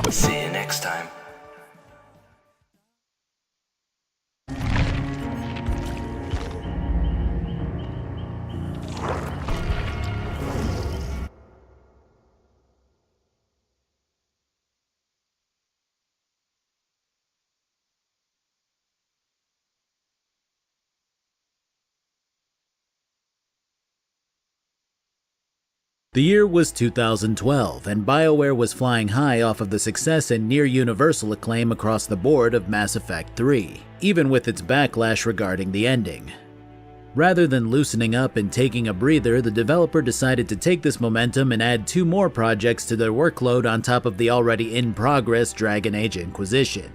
See you next time. The year was 2012, and BioWare was flying high off of the success and near-universal acclaim across the board of Mass Effect 3, even with its backlash regarding the ending. Rather than loosening up and taking a breather, the developer decided to take this momentum and add 2 more projects to their workload on top of the already in-progress Dragon Age Inquisition.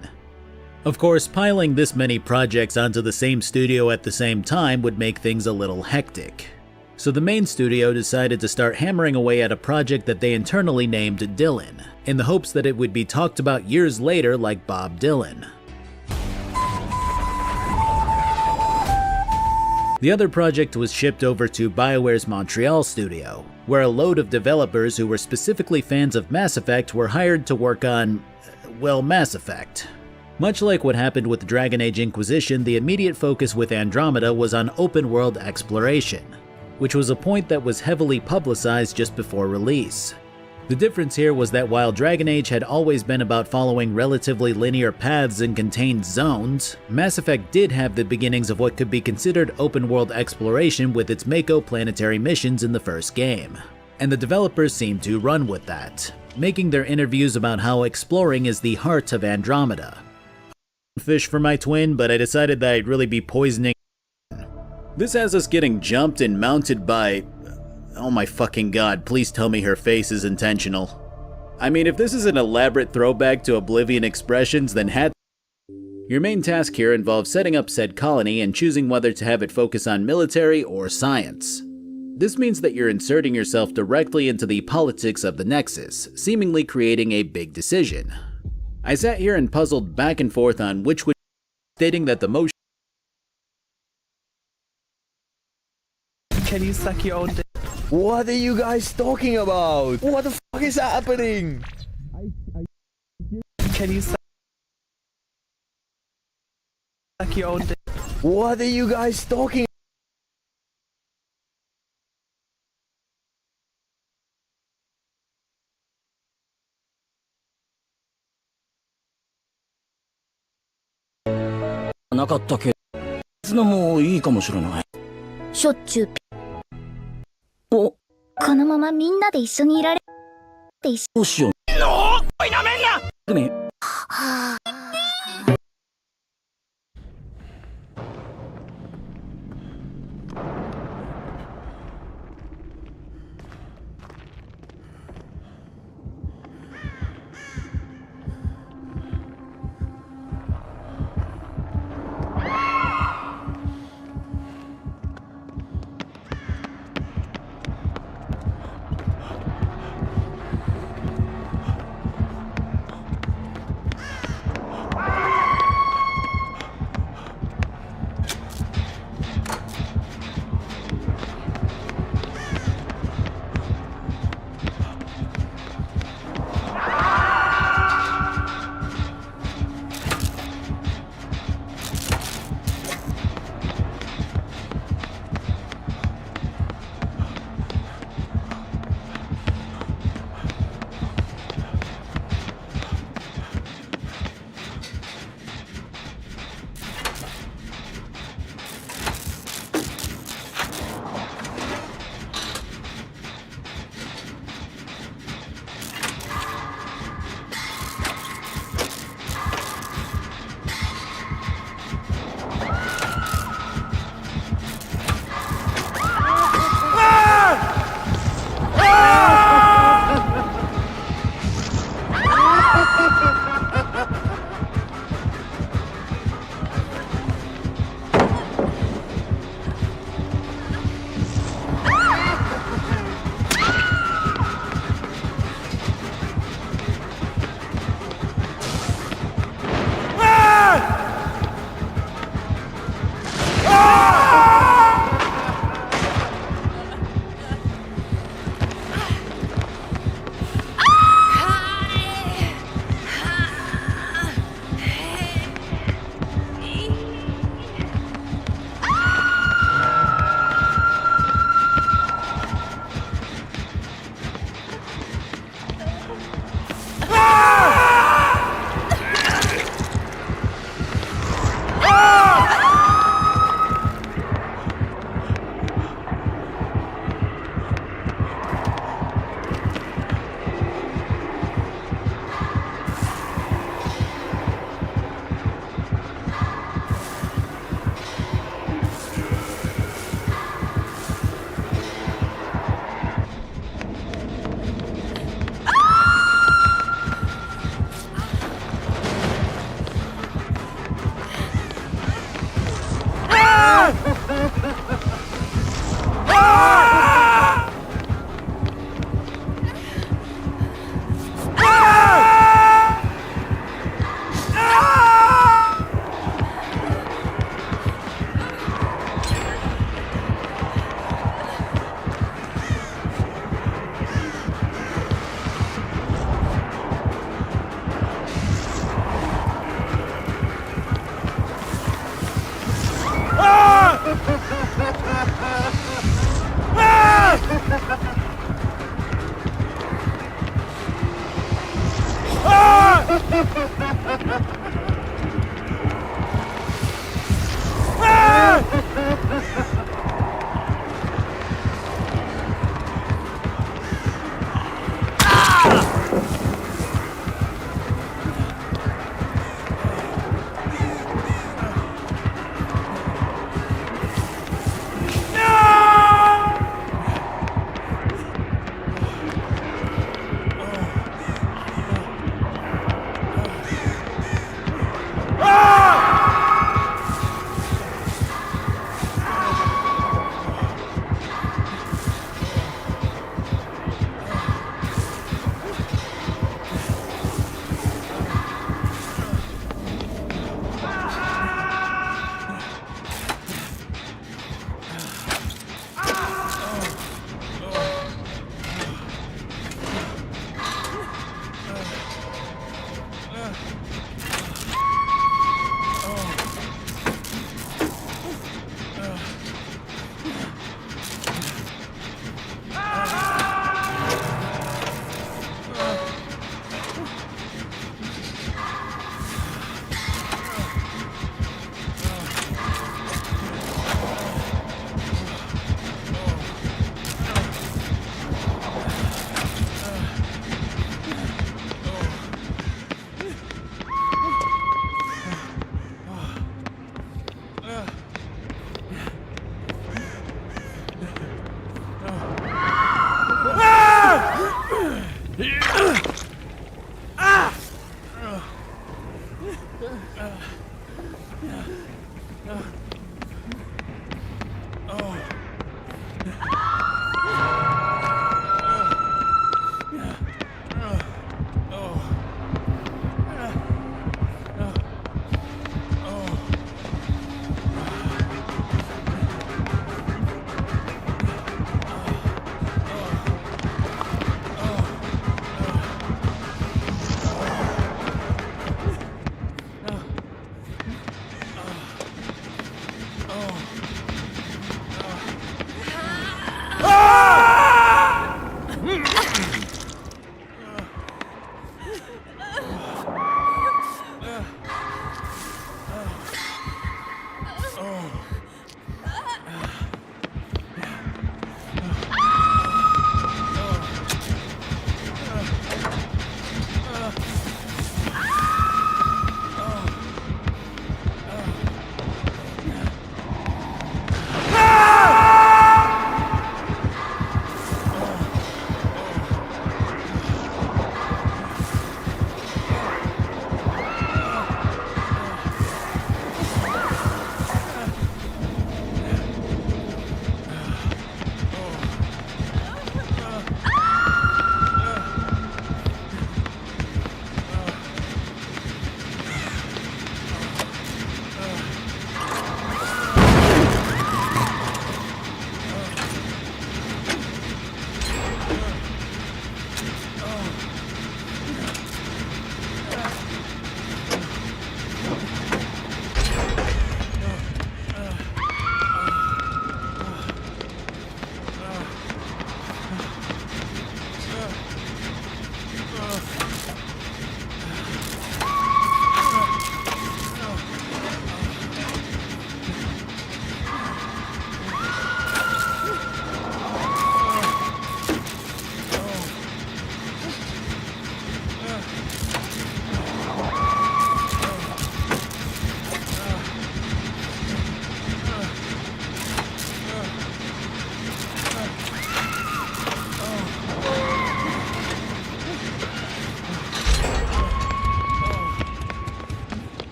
Of course, piling this many projects onto the same studio at the same time would make things a little hectic. So the main studio decided to start hammering away at a project that they internally named Dylan, in the hopes that it would be talked about years later like Bob Dylan. The other project was shipped over to BioWare's Montreal studio, where a load of developers who were specifically fans of Mass Effect were hired to work on, well, Mass Effect. Much like what happened with Dragon Age Inquisition, the immediate focus with Andromeda was on open-world exploration, which was a point that was heavily publicized just before release. The difference here was that while Dragon Age had always been about following relatively linear paths and contained zones, Mass Effect did have the beginnings of what could be considered open-world exploration with its Mako planetary missions in the first game. And the developers seemed to run with that, making their interviews about how exploring is the heart of Andromeda. Fish for my twin, but I decided that I'd really be poisoning. This has us getting jumped and mounted by... oh my fucking god, please tell me her face is intentional. I mean, if this is an elaborate throwback to Oblivion expressions, then Your main task here involves setting up said colony and choosing whether to have it focus on military or science. This means that you're inserting yourself directly into the politics of the Nexus, seemingly creating a big decision. I sat here and puzzled back and forth on which would, stating that the most. Can you suck your own dick? What are you guys talking about? What the fuck is happening? Can you suck your own dick? What are you guys talking? Not しょっちゅうおこのままみんなで一緒にいられって一緒どうしようおいなめんなねはあ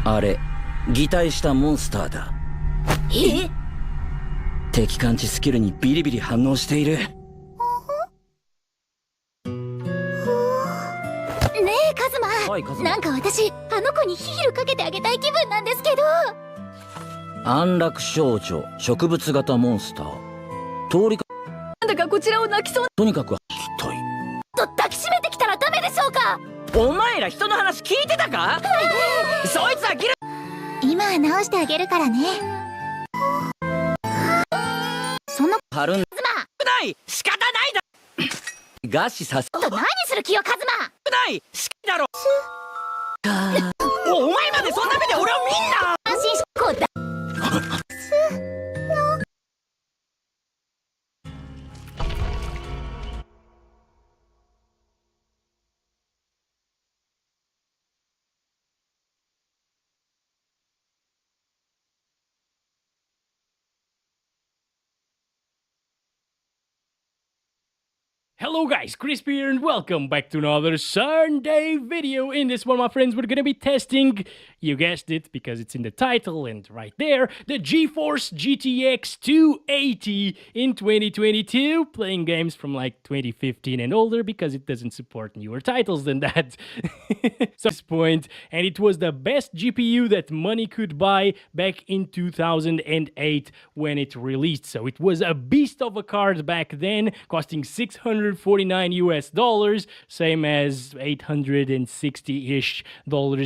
あれ、擬態したモンスターだ。え？敵感知スキルにビリビリ反応している。ねえカズマ、はいカズマ。なんか私あの子にヒールかけてあげたい気分なんですけど。安楽少女植物型モンスター。通りかなんだかこちらを泣きそう。とにかく聞きたい。と抱きしめてきたらダメでしょうか。お前ら人の話聞いてたか？そいつはギル。今は直してあげるからね。そのはるんカズマ、ない仕方ないだ。餓死させ何する気よカズマ。ないしだろ。お前までそんな目で俺を見んな。安心しこうだ。Hello guys, Crispy here and welcome back to another Sunday video. In this one, my friends, we're gonna be testing, you guessed it because it's in the title and right there, the GeForce GTX 280 in 2022, playing games from like 2015 and older because it doesn't support newer titles than that. So at this point, and it was the best GPU that money could buy back in 2008 when it released. So it was a beast of a card back then, costing $649 US, same as $860-ish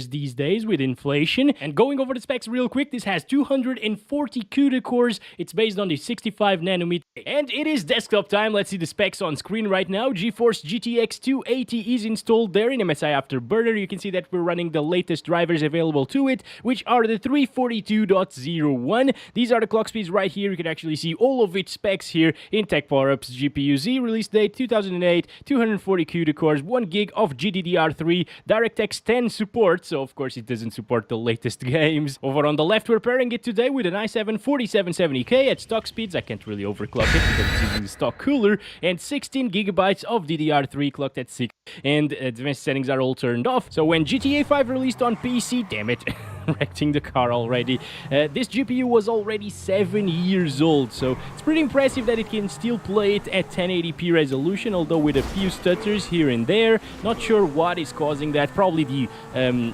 these days with inflation. And going over the specs real quick, this has 240 CUDA cores. It's based on the 65 nanometer, and it is desktop time. Let's see the specs on screen right now. GeForce GTX 280 is installed there in MSI Afterburner. You can see that we're running the latest drivers available to it, which are the 342.01. These are the clock speeds right here. You can actually see all of its specs here in Tech Power-Ups GPU Z release date 2008, 240 CUDA cores, 1 gig of GDDR3, DirectX 10 support, so of course it doesn't support the latest games. Over on the left, we're pairing it today with an i7 4770K at stock speeds. I can't really overclock it because it's using the stock cooler, and 16 gigabytes of DDR3 clocked at 6, and advanced settings are all turned off. So when GTA 5 released on PC, damn it, wrecking the car already, this GPU was already 7 years old, so it's pretty impressive that it can still play it at 1080p resolution, although with a few stutters here and there. Not sure what is causing that. Probably the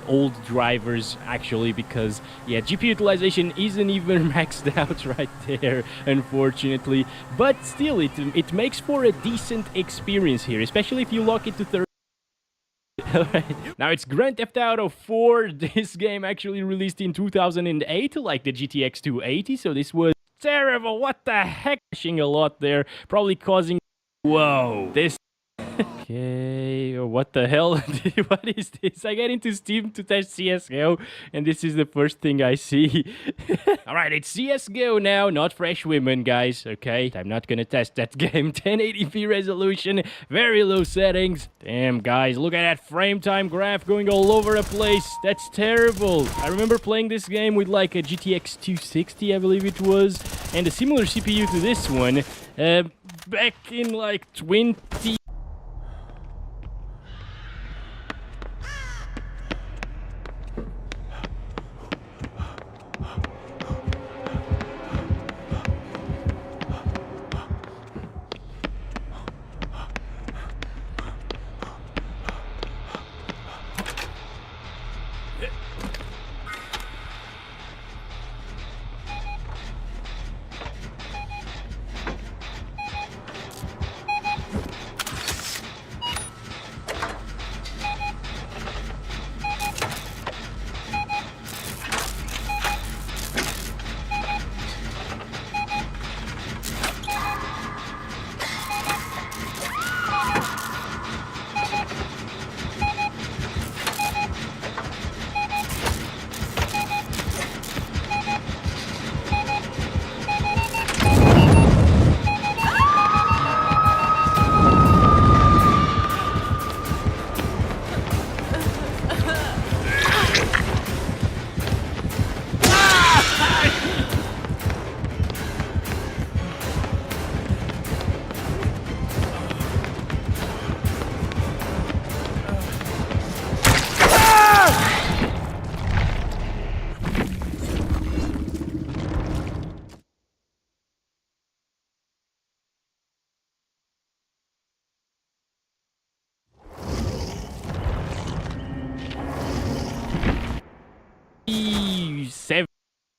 old drivers, actually, because yeah, GPU utilization isn't even maxed out right there, unfortunately. But still, it makes for a decent experience here, especially if you lock it to 30. Alright, now it's Grand Theft Auto 4. This game actually released in 2008, like the GTX 280, so this was terrible. What the heck? Crashing a lot there, probably causing... Whoa, this... Okay, what the hell? What is this? I get into Steam to test CSGO, and this is the first thing I see. Alright, it's CSGO now, not Fresh Women, guys, okay? I'm not gonna test that game. 1080p resolution, very low settings. Damn, guys, look at that frame time graph going all over the place. That's terrible. I remember playing this game with like a GTX 260, I believe it was, and a similar CPU to this one, back in like 20...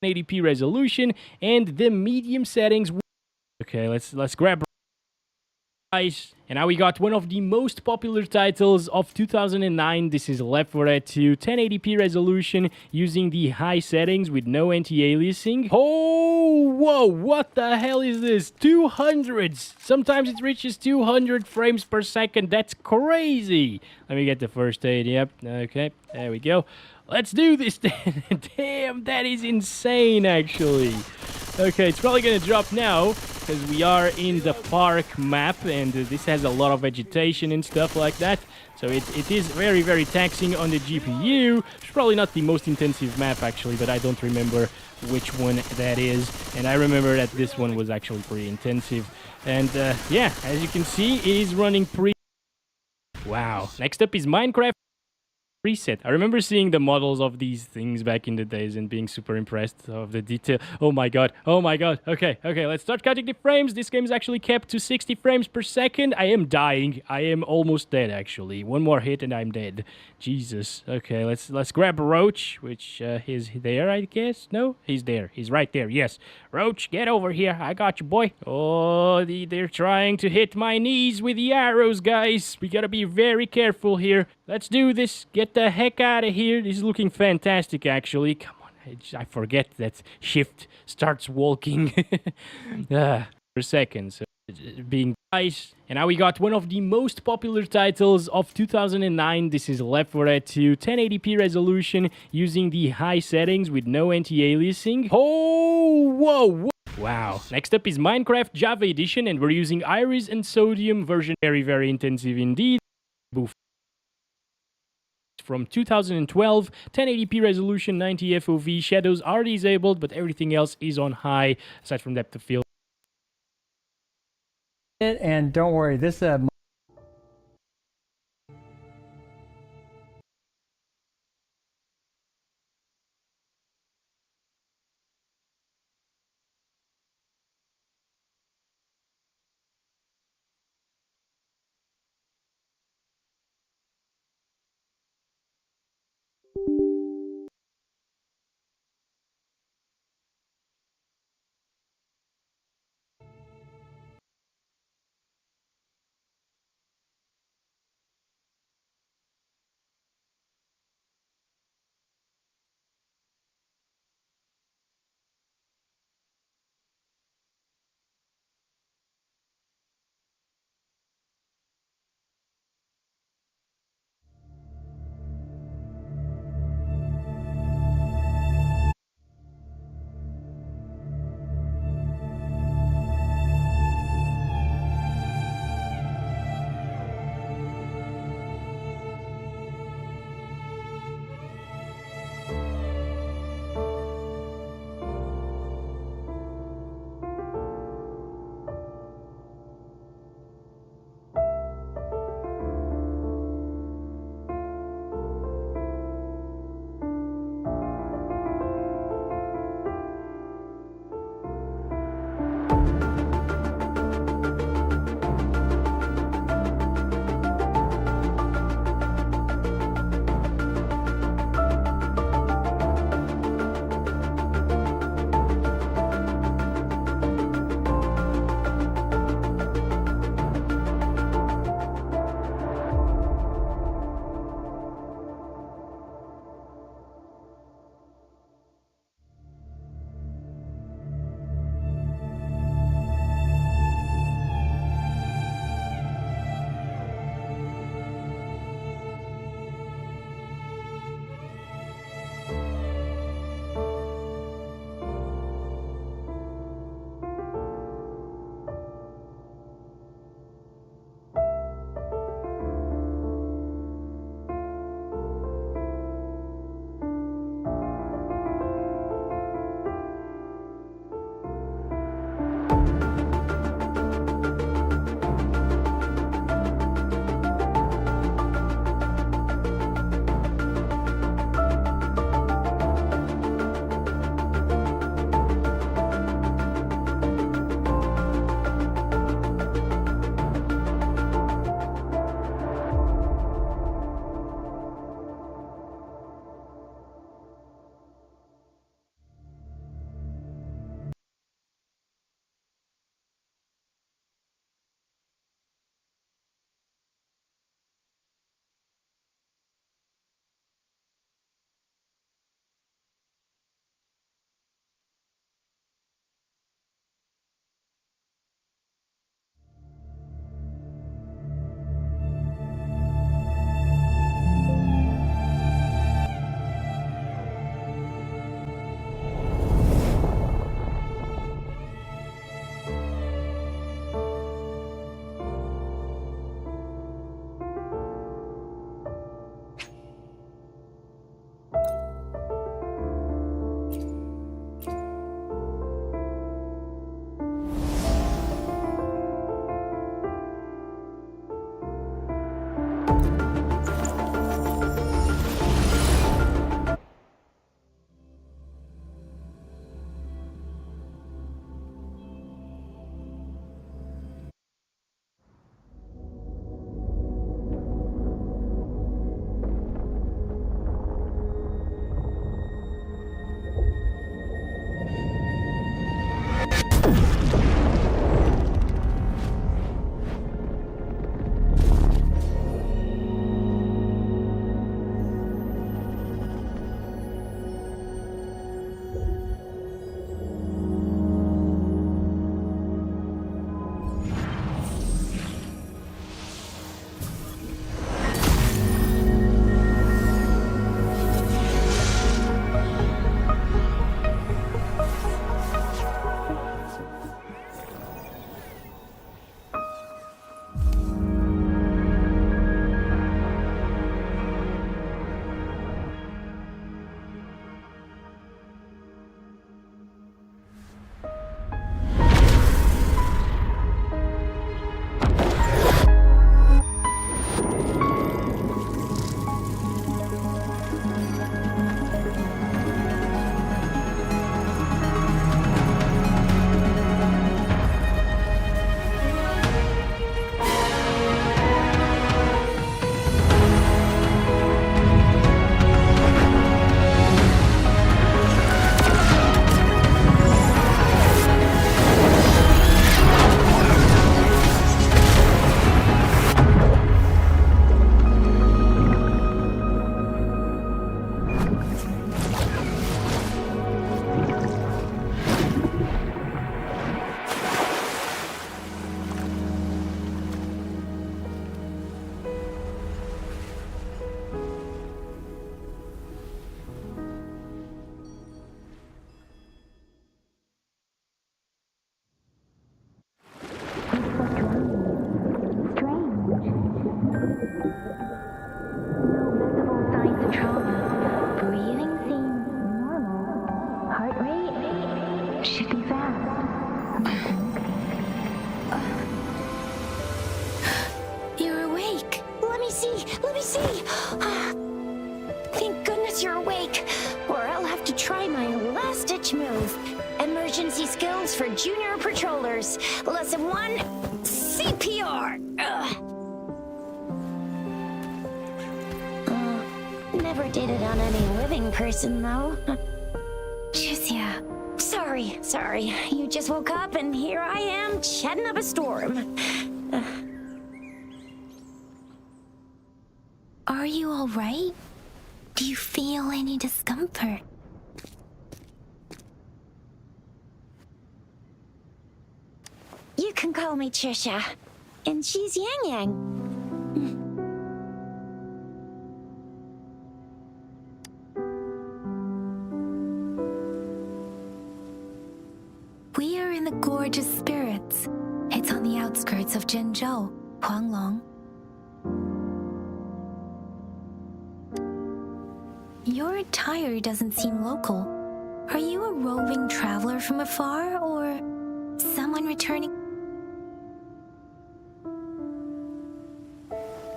1080p resolution, and the medium settings. Okay, let's grab. And now we got one of the most popular titles of 2009. This is Left 4 Dead 2, 1080p resolution using the high settings with no anti-aliasing. Oh, whoa, what the hell is this? 200s! Sometimes it reaches 200 frames per second. That's crazy! Let me get the first aid. Yep, okay, there we go. Let's do this. Damn, that is insane, actually. Okay, it's probably gonna drop now because we are in the park map and this has a lot of vegetation and stuff like that. So it is very, very taxing on the GPU. It's probably not the most intensive map actually, but I don't remember which one that is. And I remember that this one was actually pretty intensive. And yeah, as you can see, it is running pretty... Wow. Next up is Minecraft Reset. I remember seeing the models of these things back in the days and being super impressed of the detail. Oh my god. Oh my god. Okay, let's start counting the frames. This game is actually kept to 60 frames per second. I am dying. I am almost dead actually. One more hit and I'm dead. Jesus. Okay, let's grab Roach, which is there, I guess. No, he's there. He's right there. Yes. Roach, get over here. I got you, boy. Oh, they're trying to hit my knees with the arrows, guys. We gotta be very careful here. Let's do this. Get the heck out of here. This is looking fantastic, actually. Come on. I forget that Shift starts walking for a second. So being nice. And now we got one of the most popular titles of 2009. This is Left 4 Dead 2, 1080p resolution using the high settings with no anti-aliasing. Oh, whoa. Wow. Next up is Minecraft Java Edition, and we're using Iris and Sodium version. Very, very intensive indeed. Boof. From 2012, 1080p resolution, 90 FOV. Shadows are disabled, but everything else is on high, aside from depth of field. And don't worry, this emergency skills for junior patrollers. Lesson 1, CPR. Never did it on any living person, though. Jusia. Sorry. You just woke up and here I am, chatting up a storm. Are you all right? Do you feel any discomfort? You can call me Trisha, and she's Yang Yang. We are in the Gorgeous Spirits. It's on the outskirts of Jinzhou, Huanglong. Your attire doesn't seem local. Are you a roving traveler from afar, or someone returning?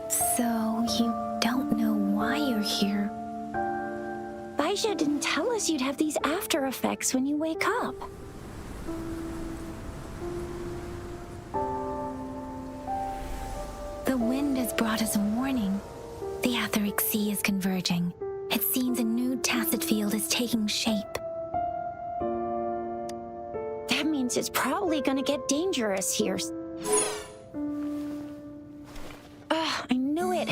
So, you don't know why you're here? Baisha didn't tell us you'd have these after effects when you wake up. The wind has brought us a warning. The Etheric Sea is converging. It seems a new tacit field is taking shape. That means it's probably gonna get dangerous here. I knew it.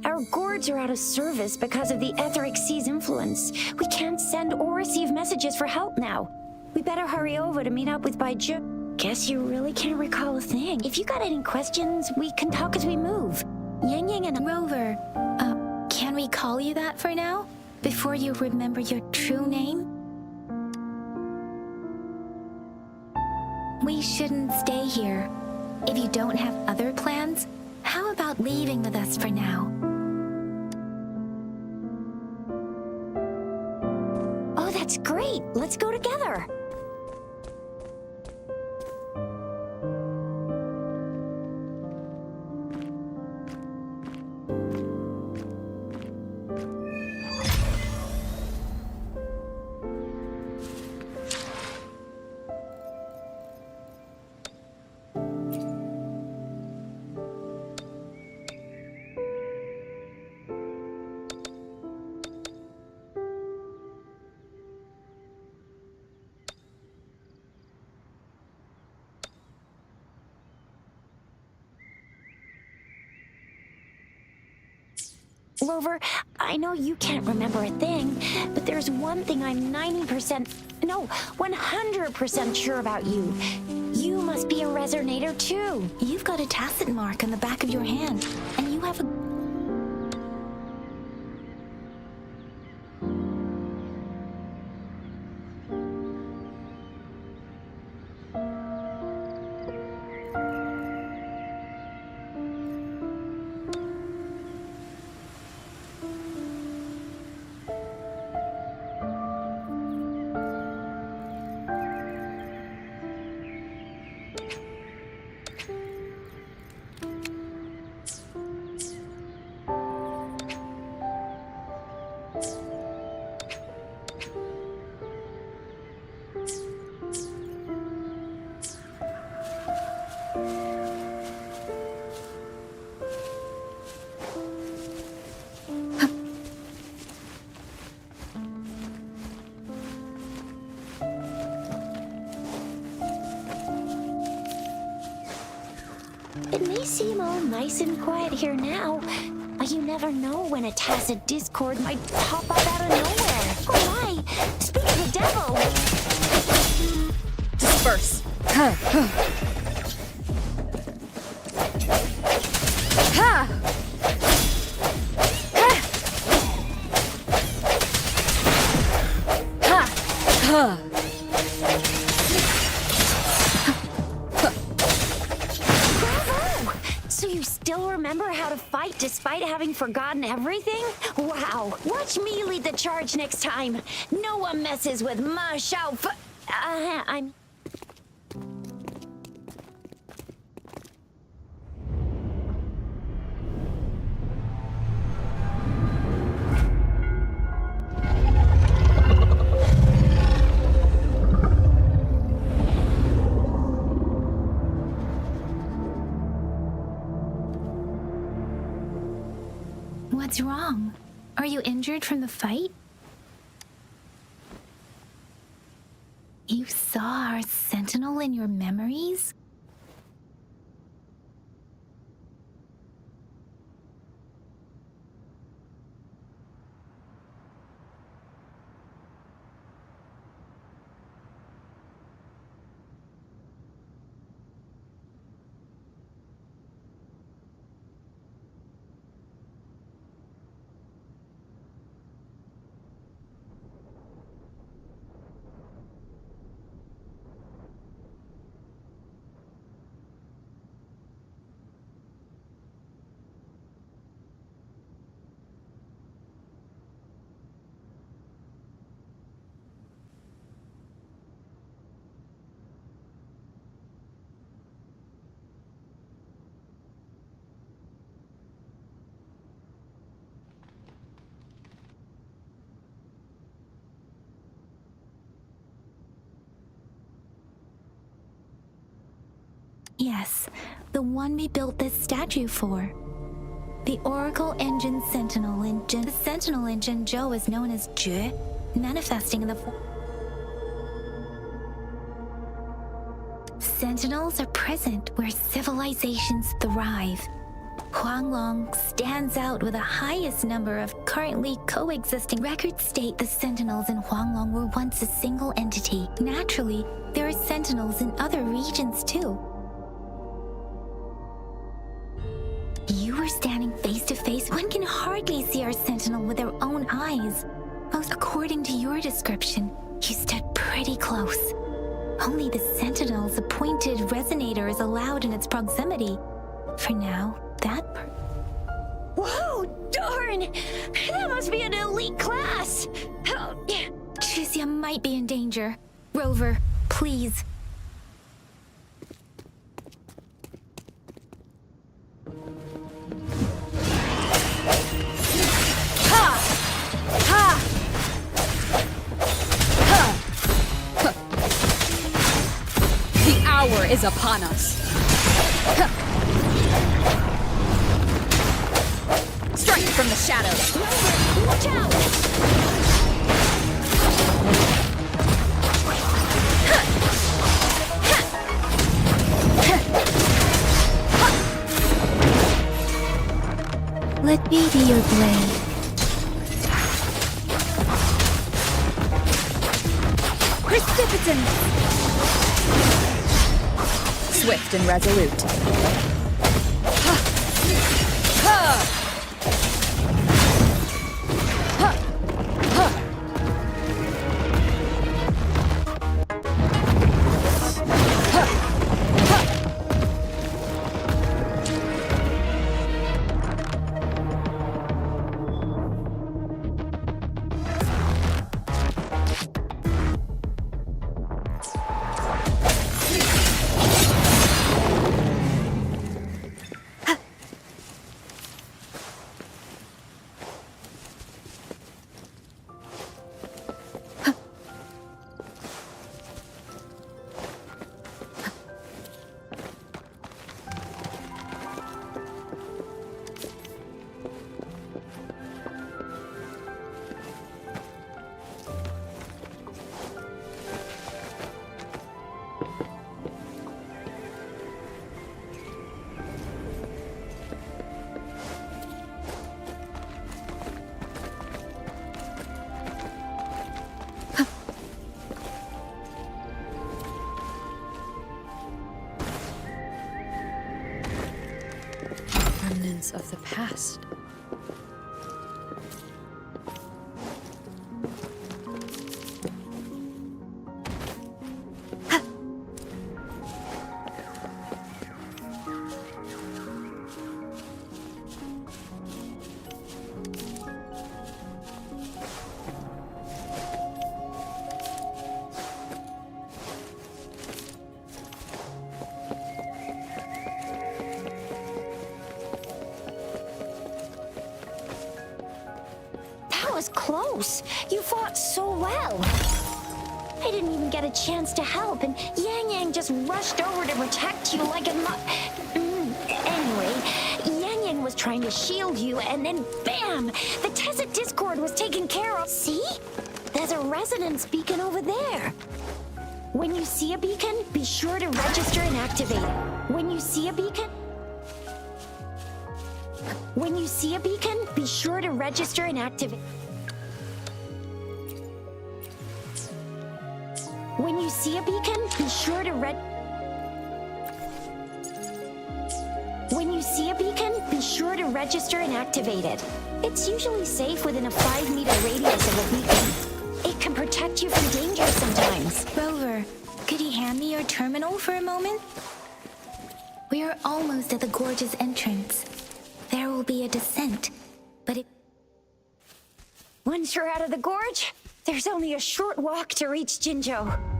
Our gourds are out of service because of the Etheric Sea's influence. We can't send or receive messages for help now. We better hurry over to meet up with Baiju. Guess you really can't recall a thing. If you got any questions, we can talk as we move. Yang Yang and Rover. Can we call you that for now? Before you remember your true name? We shouldn't stay here. If you don't have other plans, how about leaving with us for now? Oh, that's great! Let's go together! Rover, I know you can't remember a thing, but there's one thing I'm 100% sure about you. You must be a resonator too. You've got a tacit mark on the back of your hand, and you have a... It may seem all nice and quiet here now, but you never know when a tacit discord might pop up out of nowhere. Oh my! Speak of the devil! Disperse. Ha! So you still remember how to fight despite having forgotten everything? Wow! Watch me lead the charge next time. No one messes with Ma Shao Fu. I'm... What's wrong? Are you injured from the fight? You saw our sentinel in your memories? Yes, the one we built this statue for. The Oracle Engine Sentinel Engine. The Sentinel Engine Zhou is known as Jue, manifesting in the Sentinels are present where civilizations thrive. Huanglong stands out with the highest number of currently coexisting. Records state the Sentinels in Huanglong were once a single entity. Naturally, there are Sentinels in other regions too. You were standing face to face. One can hardly see our Sentinel with their own eyes. Most according to your description, you stood pretty close. Only the Sentinel's appointed resonator is allowed in its proximity. For now, Whoa, darn! That must be an elite class! Tricia might be in danger. Rover, please. The hour is upon us. Strike from the shadows. Watch out! Let me be your blade. Precipitant! Swift and resolute. Remnants of the past. Close. You fought so well. I didn't even get a chance to help, and Yang Yang just rushed over to protect you like a Anyway, Yang Yang was trying to shield you, and then BAM! The Tezit Discord was taken care of. See? There's a resonance beacon over there. When you see a beacon, be sure to register and activate it. When you see a beacon, be sure to register and activate. When you see a beacon, be sure to register and activate it. It's usually safe within a 5-meter radius of a beacon. It can protect you from danger sometimes. Rover, could you hand me your terminal for a moment? We are almost at the gorge's entrance. There will be a descent, but it... Once you're out of the gorge, there's only a short walk to reach Jinzhou.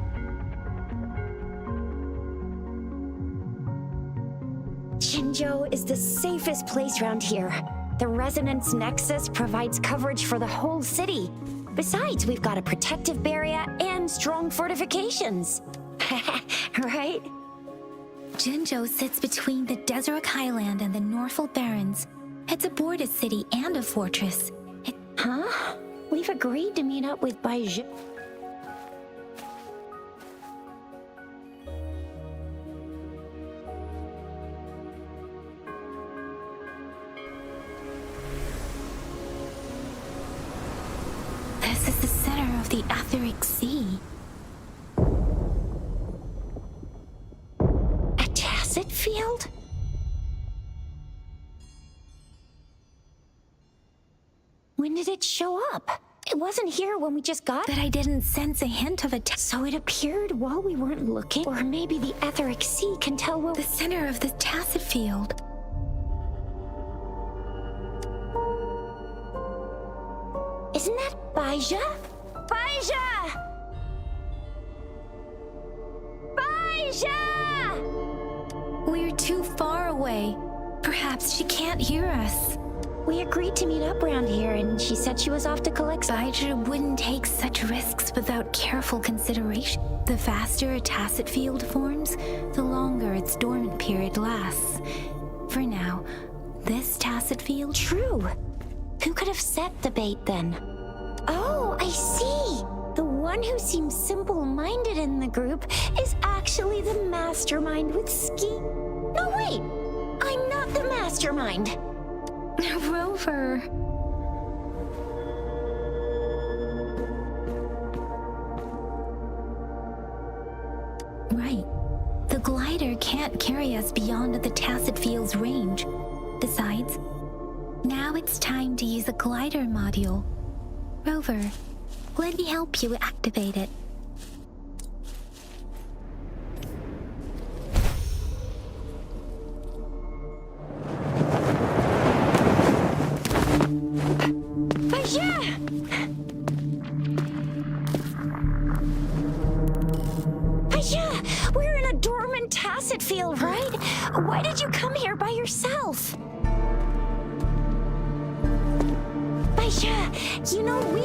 Jinzhou is the safest place around here. The Resonance Nexus provides coverage for the whole city. Besides, we've got a protective barrier and strong fortifications. Right? Jinzhou sits between the Deseret Highland and the Norfolk Barrens. It's a border city and a fortress. Huh? We've agreed to meet up with Baizhi. This is the center of the Etheric Sea. A Tacet field? When did it show up? It wasn't here when we just got it. But I didn't sense a hint of a So it appeared while we weren't looking? Or maybe the Etheric Sea can tell what... the center of the Tacet field. Isn't that Baizhi? Baizhi! Baizhi! We're too far away. Perhaps she can't hear us. We agreed to meet up around here, and she said she was off to collect... Baizhi wouldn't take such risks without careful consideration. The faster a Tacet field forms, the longer its dormant period lasts. For now, this Tacet field... True. Who could have set the bait then? Oh, I see. The one who seems simple-minded in the group is actually the mastermind with ski... No, wait! I'm not the mastermind. Rover. Right. The glider can't carry us beyond the Tacet field's range. Besides, now it's time to use a glider module. Rover, let me help you activate it. We're in a dormant Tacet field, right? Why did you come here by yourself? Baizhi, you know we...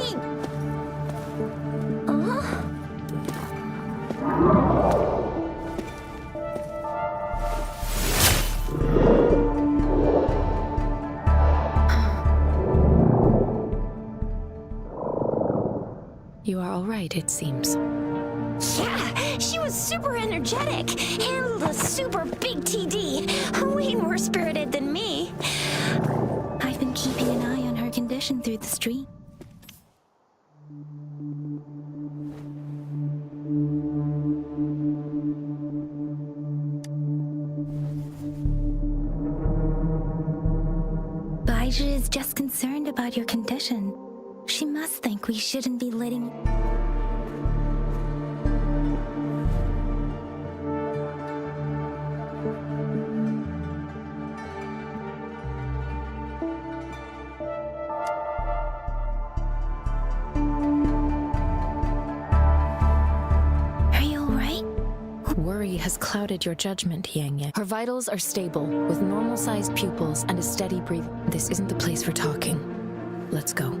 You are all right, it seems. Yeah, she was super energetic. Handled a super big TD. Way more spirited than me. I've been keeping an eye on her condition through the street. Baizhi is just concerned about your condition. She must think we shouldn't be letting... Are you alright? Worry has clouded your judgment, Yang Yang. Her vitals are stable, with normal-sized pupils and a steady breathing. This isn't the place for talking. Let's go.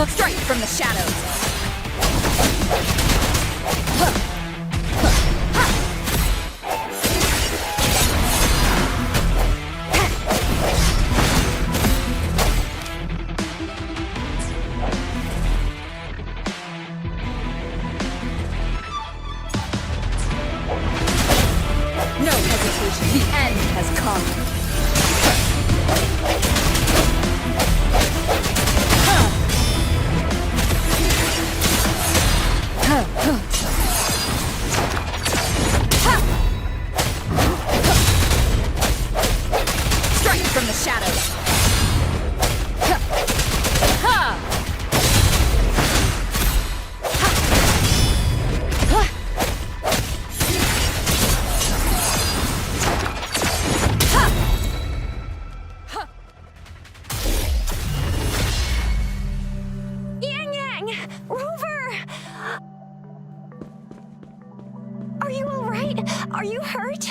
Strike from the shadows. No hesitation. The end has come. Strike from the shadows. Yang Yang! Rover! Are you alright? Are you hurt?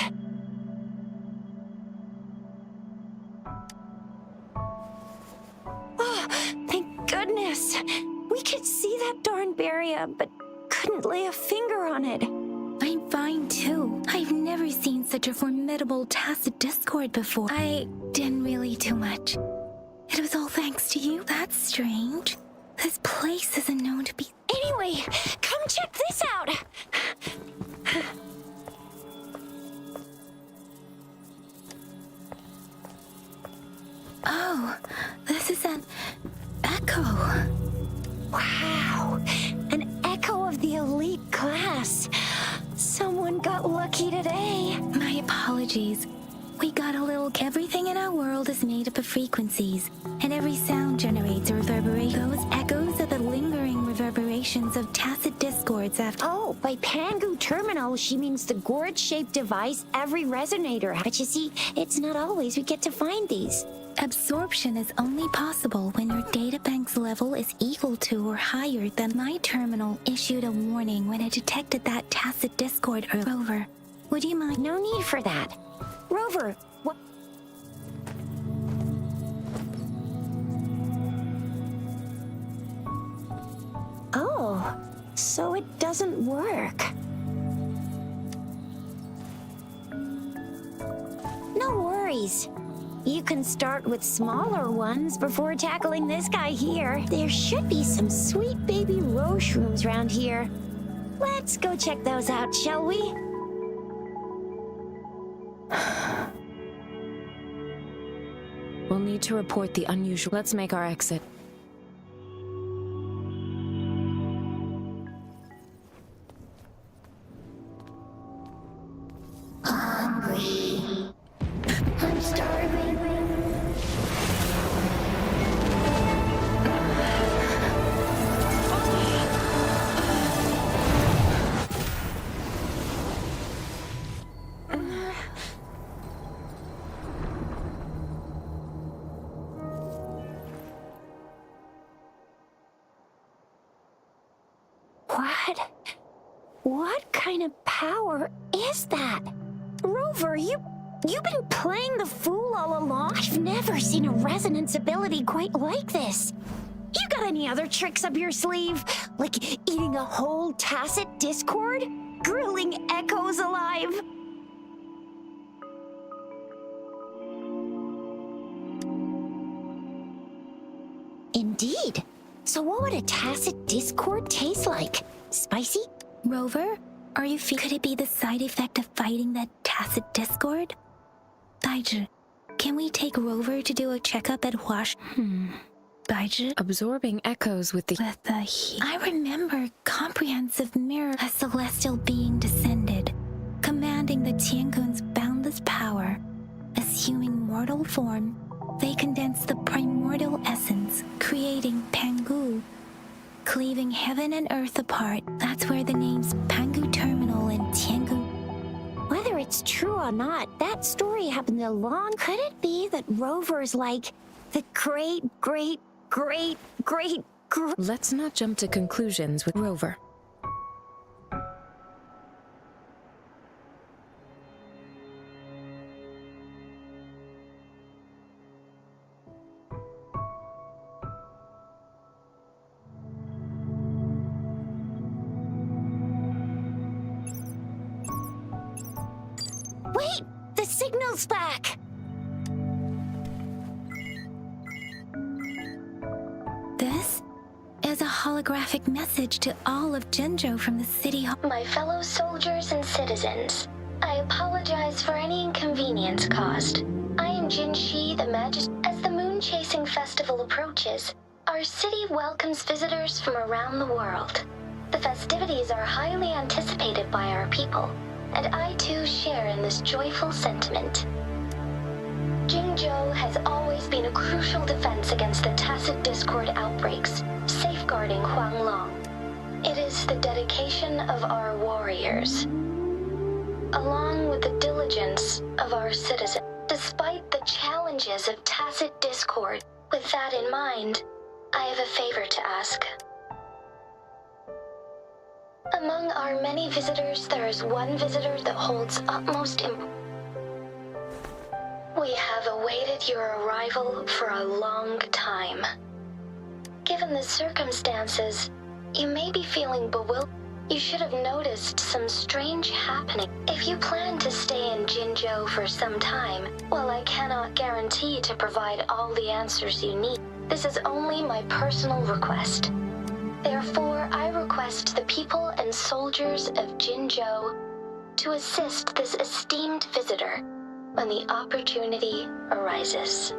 Oh, thank goodness. We could see that darn barrier, but couldn't lay a finger on it. I'm fine too. I've never seen such a formidable tacit discord before. I didn't really do much. It was all thanks to you. That's strange. This place isn't known to be. Anyway, come check this out. Oh, this is an echo. Wow, an echo of the elite class. Someone got lucky today. My apologies. We got a little. Everything in our world is made up of frequencies, and every sound generates a reverberation. Those echoes are the lingering reverberations of tacit discords after. Oh, by Pangu Terminal, she means the gourd-shaped device every resonator has. But you see, it's not always we get to find these. Absorption is only possible when your databank's level is equal to or higher than. My terminal issued a warning when it detected that tacit discord. Rover, would you mind? No need for that. Rover, what? Oh, so it doesn't work. No worries. You can start with smaller ones before tackling this guy here. There should be some sweet baby Roche rooms around here. Let's go check those out, shall we? We'll need to report the unusual. Let's make our exit. Hungry. I'm starving. What kind of power is that? Rover, you've been playing the fool all along? I've never seen a resonance ability quite like this. You got any other tricks up your sleeve? Like eating a whole tacit discord? Grilling echoes alive? Indeed. So what would a tacit discord taste like? Spicy? Rover, are you could it be the side effect of fighting that tacit discord? Baizhi, can we take Rover to do a checkup at Huash? Baizhi? Absorbing echoes with the... With the heat. I remember comprehensive mirror, a celestial being descended, commanding the Tiankun's boundless power. Assuming mortal form, they condensed the primordial essence, creating Pangu. Cleaving heaven and earth apart, that's where the names Pangu Terminal and Tiangu. Whether it's true or not, that story happened a long... Could it be that Rover's like the great... Let's not jump to conclusions with Rover. signal's back! This is a holographic message to all of Jinzhou from the city hall. My fellow soldiers and citizens, I apologize for any inconvenience caused. I am Jin Shi, the Magistrate. As the Moon Chasing Festival approaches, our city welcomes visitors from around the world. The festivities are highly anticipated by our people, and I too share in this joyful sentiment. Jingzhou has always been a crucial defense against the tacit discord outbreaks, safeguarding Huanglong. It is the dedication of our warriors, along with the diligence of our citizens. Despite the challenges of tacit discord, with that in mind, I have a favor to ask. Among our many visitors, there is one visitor that holds utmost importance. We have awaited your arrival for a long time. Given the circumstances, you may be feeling bewildered. You should have noticed some strange happening. If you plan to stay in Jinzhou for some time, while I cannot guarantee to provide all the answers you need, this is only my personal request. Therefore, I request the people and soldiers of Jinzhou to assist this esteemed visitor when the opportunity arises.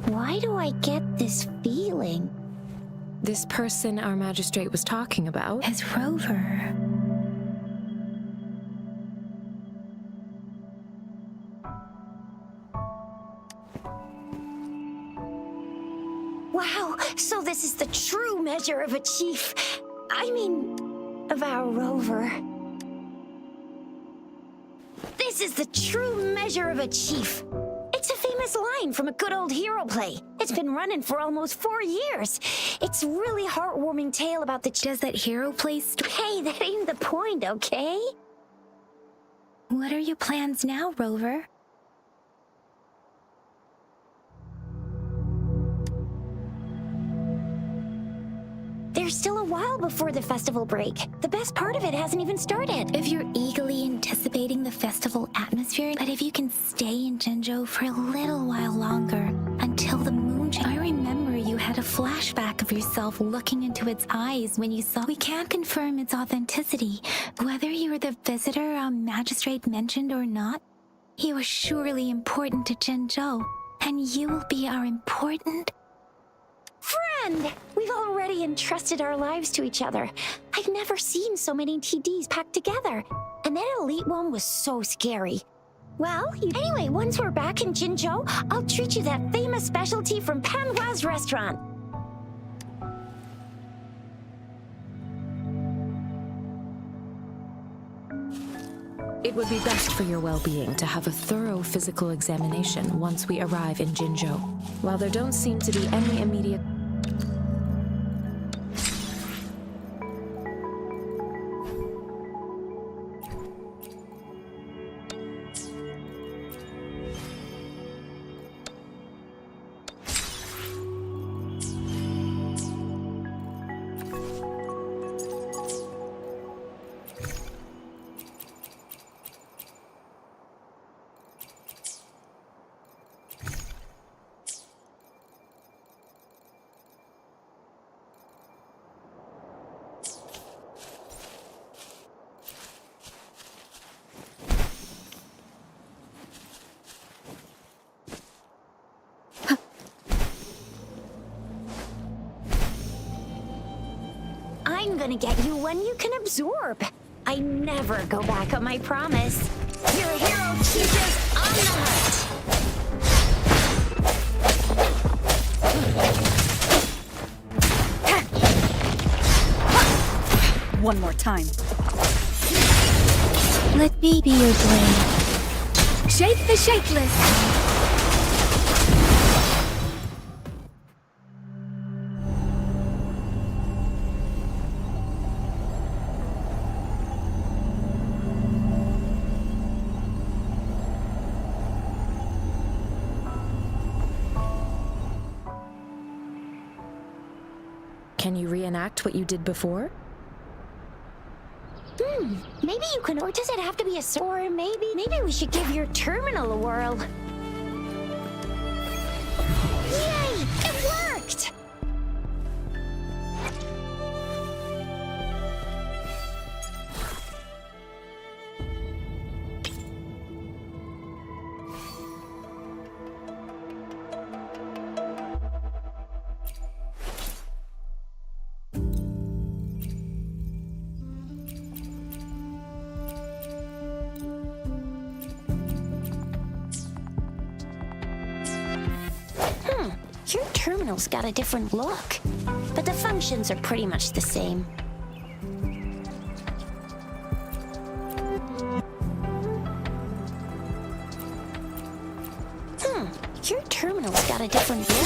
Why do I get this feeling? This person our magistrate was talking about As Rover. Wow, so this is the true measure of a chief. I mean, of our rover. This is the true measure of a chief. It's a famous line from a good old hero play. It's been running for almost 4 years. It's a really heartwarming tale about the... Does that hero play Hey, that ain't the point, okay? What are your plans now, Rover? There's still a while before the festival break. The best part of it hasn't even started. If you're eagerly anticipating the festival atmosphere, but if you can stay in Jinzhou for a little while longer, until the moon... I remember you had a flashback of yourself looking into its eyes when you saw... We can't confirm its authenticity. Whether you're the visitor our magistrate mentioned or not, you are surely important to Jinzhou, and you will be our important... Friend! We've already entrusted our lives to each other. I've never seen so many TDs packed together. And that elite one was so scary. Well, anyway, once we're back in Jinzhou, I'll treat you that famous specialty from Panhua's restaurant. It would be best for your well-being to have a thorough physical examination once we arrive in Jinzhou. While there don't seem to be any immediate... I'm gonna get you one you can absorb. I never go back on my promise. Your hero teaches on the hunt. One more time. Let me be your blade. Shake the shakeless! Can you reenact what you did before? Maybe you can, or does it have to be a or maybe we should give your terminal a whirl. Yay! It worked! Your terminal's got a different look, but the functions are pretty much the same. Your terminal's got a different look,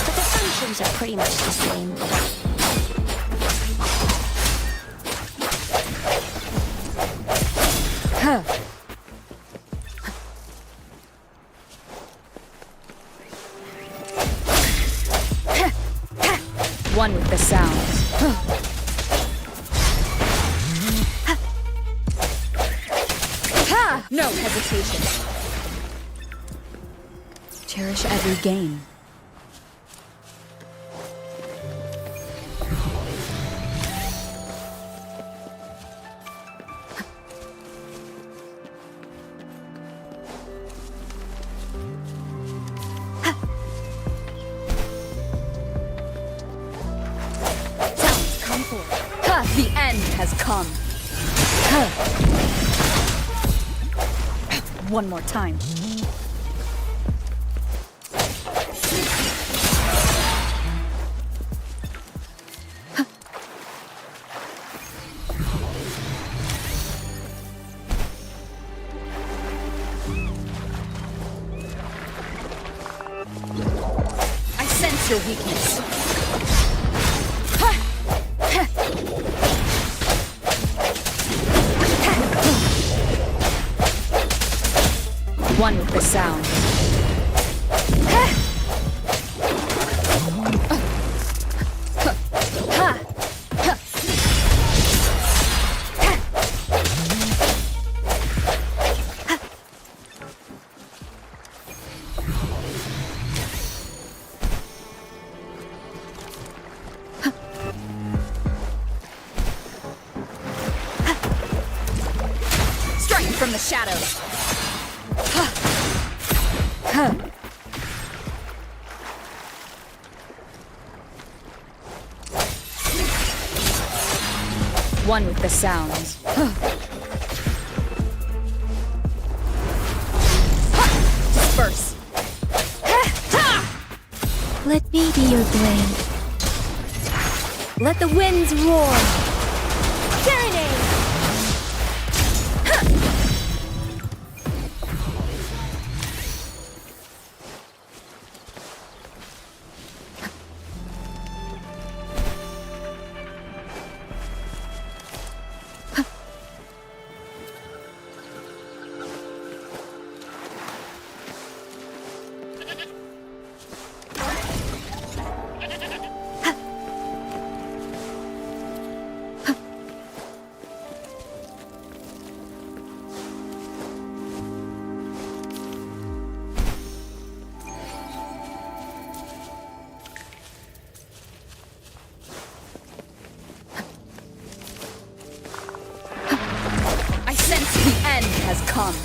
but the functions are pretty much the same. One with the sounds. No hesitation. Cherish every gain. The end has come. One more time. I sense your weakness. One with the sound. Strike from the shadows. One with the sounds. Disperse. Let me be your blade. Let the winds roar. Serenade! The end has come.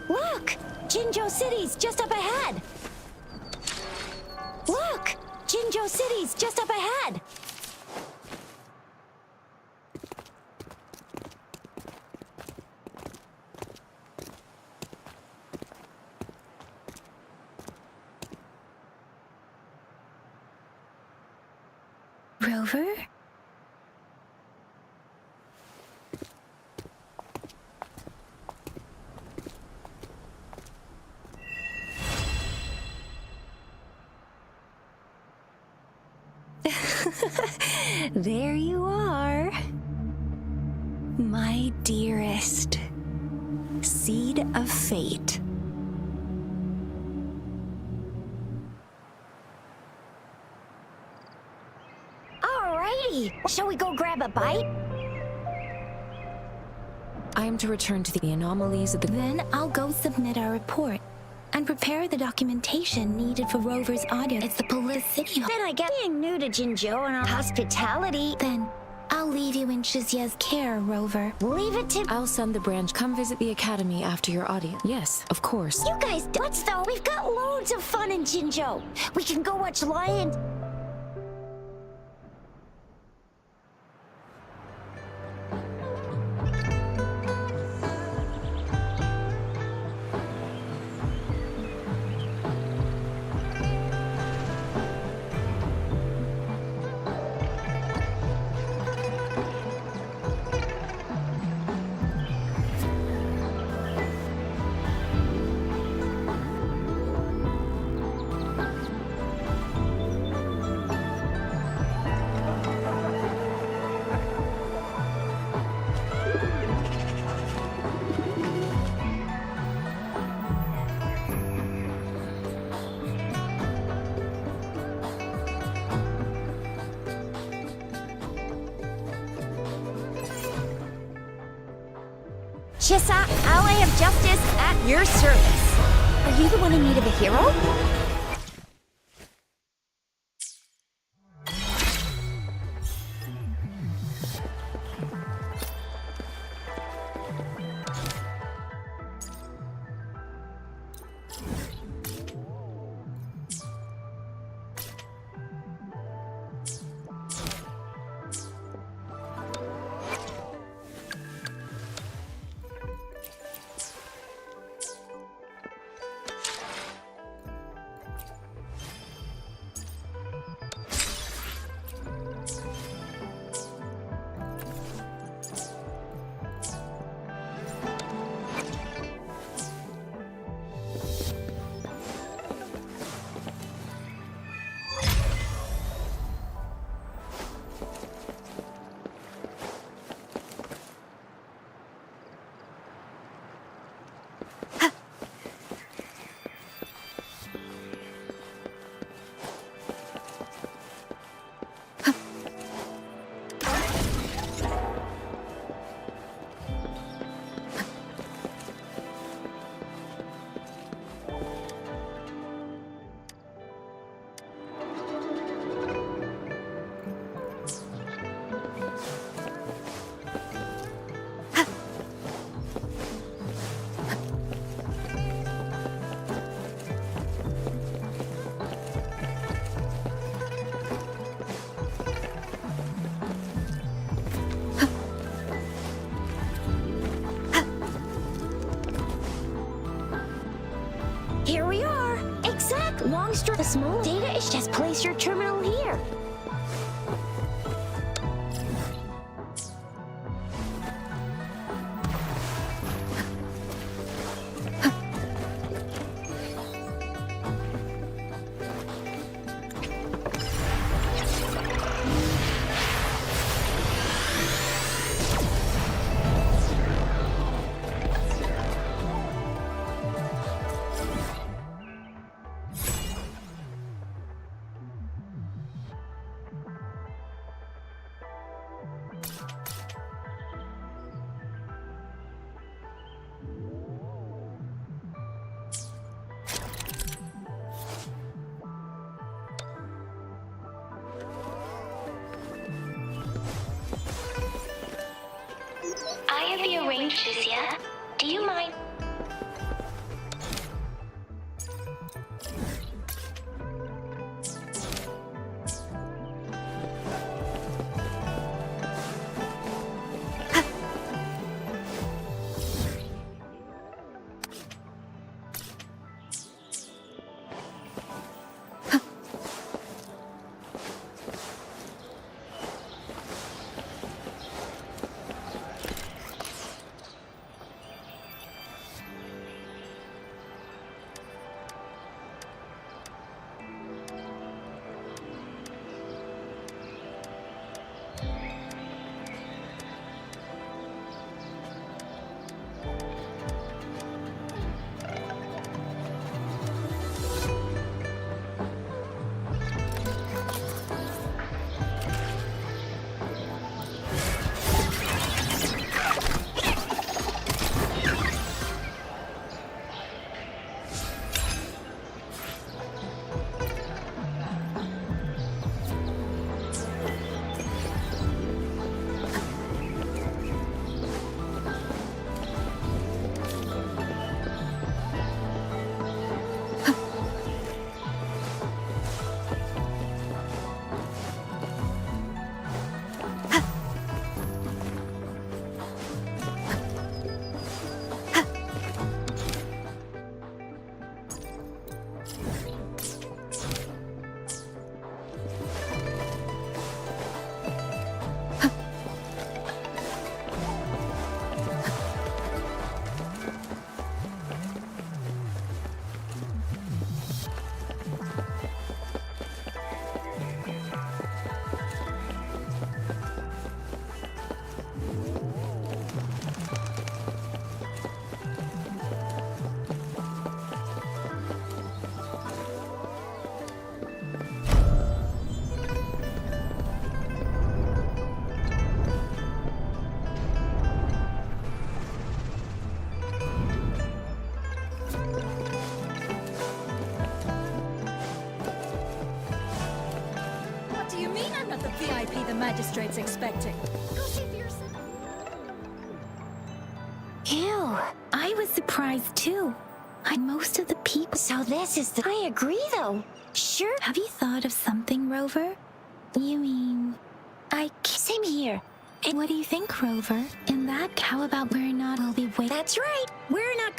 Look! Jinzhou City's just up ahead! Look! Jinzhou City's just up ahead! Rover? There you are. My dearest. Seed of fate. Alrighty! Shall we go grab a bite? I am to return to the anomalies of the... Then I'll go submit our report and prepare the documentation needed for Rover's audit. It's the police city hall. Then I get being new to Jinzhou and our hospitality. Then I'll leave you in Shizia's care, Rover. Leave it to... I'll send the branch. Come visit the academy after your audience. Yes, of course. You guys, let's though. We've got loads of fun in Jinzhou. We can go watch lions. Chisa, ally of justice at your service. Are you the one in need of a hero? Here we are. Exact. Long strip. The small data is just place your terminal here. magistrate's expecting. Go see for yourself. Ew. I was surprised too. Most of the people. So this is the... I agree, though. Sure. Have you thought of something, Rover? You mean... Same here. What do you think, Rover? In that, how about we're not... We'll be waiting... That's right. We're not